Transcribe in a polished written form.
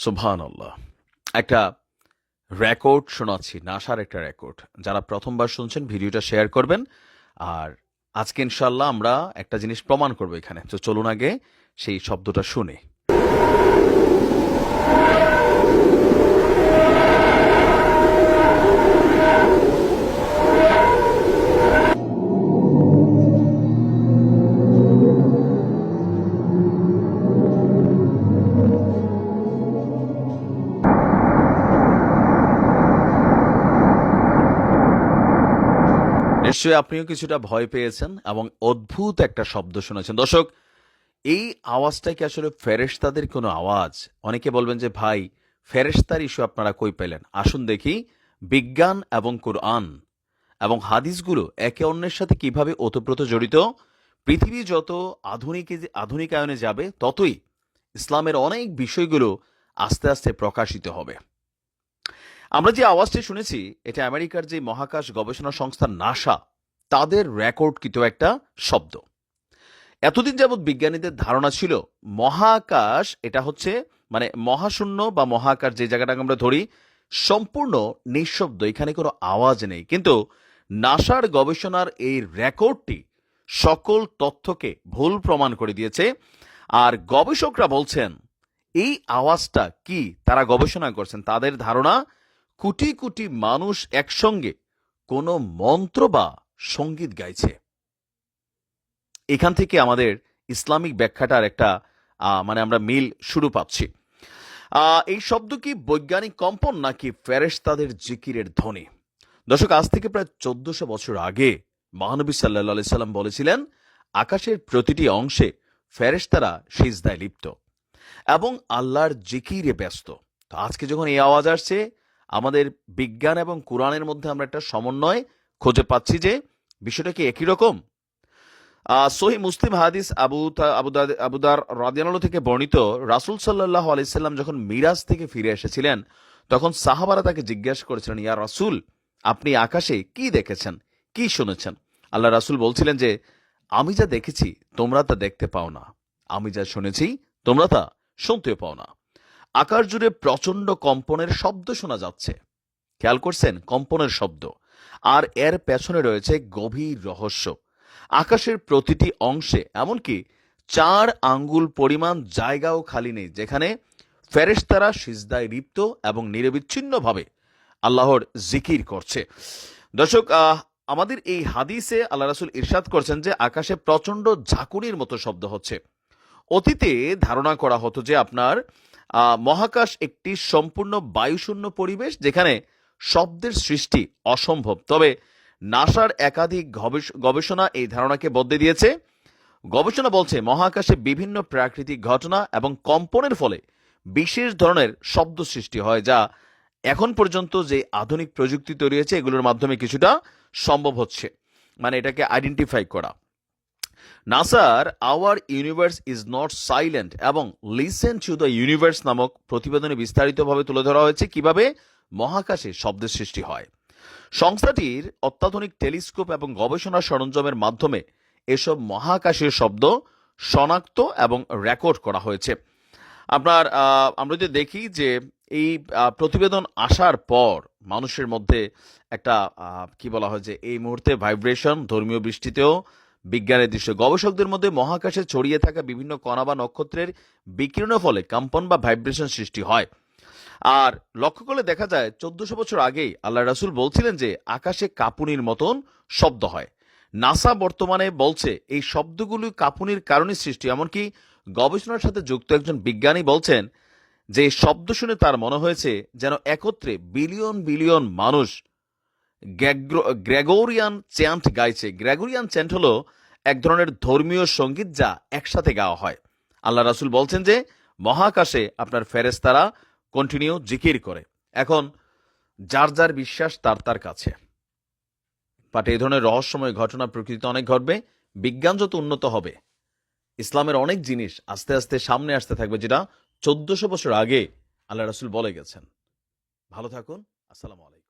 সুবহানাল্লাহ। একটা রেকর্ড শোনাচ্ছি, নাসার একটা রেকর্ড। যারা প্রথমবার শুনছেন ভিডিওটা শেয়ার করবেন। আর আজকে ইনশাআল্লাহ আমরা একটা জিনিস প্রমাণ করব এখানে। তো চলুন আগে সেই শব্দটা শুনি। নিশ্চয়ই আপনিও কিছুটা ভয় পেয়েছেন এবং অদ্ভুত একটা শব্দ শুনেছেন। দর্শক, এই আওয়াজটা কি আসলে ফেরেশতাদের কোনো আওয়াজ? অনেকে বলবেন যে ভাই, ফেরেশতার ইস্যু আপনারা কই পেলেন? আসুন দেখি বিজ্ঞান এবং কোরআন এবং হাদিসগুলো একে অন্যের সাথে কিভাবে ওতপ্রোত জড়িত। পৃথিবী যত আধুনিকায়নে যাবে ততই ইসলামের অনেক বিষয়গুলো আস্তে আস্তে প্রকাশিত হবে। আমরা যে আওয়াজটি শুনেছি এটা আমেরিকার যে মহাকাশ গবেষণা সংস্থা নাসা তাদের রেকর্ডকৃত একটা শব্দ। এতদিন যাবৎ বিজ্ঞানীদের ধারণা ছিল মহাকাশ এটা হচ্ছে মানে মহাশূন্য বা মহাকাশ যে জায়গাটাকে আমরা ধরি সম্পূর্ণ নিঃশব্দ, এখানে কোনো আওয়াজ নেই। কিন্তু নাসার গবেষণার এই রেকর্ডটি সকল তথ্যকে ভুল প্রমাণ করে দিয়েছে। আর গবেষকরা বলছেন এই আওয়াজটা কি, তারা গবেষণা করছেন, তাদের ধারণা কোটি কোটি মানুষ একসঙ্গে কোনো মন্ত্র বা সঙ্গীত গাইছে। এখান থেকে আমাদের ইসলামিক ব্যাখ্যাটার একটা মানে আমরা মিল শুরু পাচ্ছি। এই শব্দ কি বৈজ্ঞানিক কম্পন নাকি ফেরেশতাদের জিকিরের ধ্বনি? দর্শক, আজ থেকে প্রায় 1400 বছর আগে মহানবী সাল্লাল্লাহু আলাইহি সাল্লাম বলেছিলেন আকাশের প্রতিটি অংশে ফেরেশতারা সিজদায় লিপ্ত এবং আল্লাহর জিকিরে ব্যস্ত। তো আজকে যখন এই আওয়াজ আসছে, আমাদের বিজ্ঞান এবং কোরআনের মধ্যে আমরা একটা সমন্বয় খুঁজে পাচ্ছি যে বিষয়টা কি একই রকম। সহি মুসলিম হাদিস আবুদার রাদিয়াল্লাহু থেকে বর্ণিত, রাসূল সাল্লাল্লাহু আলাইহি সাল্লাম যখন মিরাজ থেকে ফিরে এসেছিলেন তখন সাহাবারা তাকে জিজ্ঞাসা করেছিলেন, ইয়া রাসূল, আপনি আকাশে কি দেখেছেন, কি শুনেছেন? আল্লাহ রাসূল বলছিলেন যে আমি যা দেখেছি তোমরা তা দেখতে পাও না, আমি যা শুনেছি তোমরা তা শুনতেও পাও না। আকাশ জুড়ে প্রচন্ড কম্পনের শব্দ শোনা যাচ্ছে। খেয়াল করছেন? কম্পনের শব্দ। আর এর পেছনে রয়েছে গভীর রহস্য। আকাশের প্রতিটি অংশে এমনকি 4 আঙ্গুল পরিমাণ জায়গাও খালি নেই যেখানে ফেরেশতারা সিজদায় লিপ্ত এবং নিরবিচ্ছিন্নভাবে আল্লাহর জিকির করছে। দর্শক, আমাদের এই হাদিসে আল্লাহ রাসূল ইরশাদ করছেন যে আকাশে প্রচন্ড ঝাঁকুনির মতো শব্দ হচ্ছে। অতীতে ধারণা করা হতো যে আপনার মহাকাশ একটি সম্পূর্ণ বায়ুশূন্য পরিবেশ যেখানে শব্দের সৃষ্টি অসম্ভব। তবে নাসার একাধিক গবেষণা এই ধারণাকে বদলে দিয়েছে। গবেষণা বলছে মহাকাশে বিভিন্ন প্রাকৃতিক ঘটনা এবং কম্পনের ফলে বিশেষ ধরনের শব্দ সৃষ্টি হয়, যা এখন পর্যন্ত যে আধুনিক প্রযুক্তি তৈরি হয়েছে এগুলোর মাধ্যমে কিছুটা সম্ভব হচ্ছে, মানে এটাকে আইডেন্টিফাই করা। নাসার hour universe is not silent এবং লিসেন টু দ্য ইউনিভার্স নামক প্রতিবেদনে বিস্তারিতভাবে তুলে ধরা হয়েছে কিভাবে মহাকাশে শব্দের সৃষ্টি হয়। সংস্থাটির অত্যাধুনিক টেলিস্কোপ এবং গবেষণা সরঞ্জামের মাধ্যমে এসব মহাকাশের শব্দ শনাক্ত এবং রেকর্ড করা হয়েছে। আপনার আমরা যদি দেখি যে এই প্রতিবেদন আসার পর মানুষের মধ্যে একটা কি বলা হয় যে এই মুহূর্তে ভাইব্রেশন, ধর্মীয় বৃষ্টিতেও বিজ্ঞানের দৃশ্য, গবেষকদের মধ্যে মহাকাশে ছড়িয়ে থাকা বিভিন্ন কণা বা নক্ষত্রের বিকিরণের ফলে কম্পন বা ভাইব্রেশন সৃষ্টি হয়। আর লক্ষ্য করলে দেখা যায় 1400 বছর আগেই আল্লাহ রাসূল বলছিলেন যে আকাশে কাঁপুনির মতন শব্দ হয়। নাসা বর্তমানে বলছে এই শব্দগুলো কাঁপুনির কারণে সৃষ্টি। এমনকি গবেষণার সাথে যুক্ত একজন বিজ্ঞানী বলছেন যে শব্দ শুনে তার মনে হয়েছে যেন একত্রে বিলিয়ন বিলিয়ন মানুষ গ্রেগরিয়ান চ্যান্ট গাইছে। গ্রেগরিয়ান চ্যান্ট হলো এক ধরনের ধর্মীয় সঙ্গীত যা একসাথে গাওয়া হয়। আল্লাহ রাসূল বলছেন যে মহাকাশে আপনার ফেরেশতারা কন্টিনিউ জিকির করে। এখন যার যার বিশ্বাস তার তার কাছে, বাট এই ধরনের রহস্যময় ঘটনা প্রকৃতিতে অনেক ঘটবে। বিজ্ঞান যত উন্নত হবে ইসলামের অনেক জিনিস আস্তে আস্তে সামনে আসতে থাকবে, যেটা 1400 বছর আগে আল্লাহ রাসূল বলে গেছেন। ভালো থাকুন। আসসালামু আলাইকুম।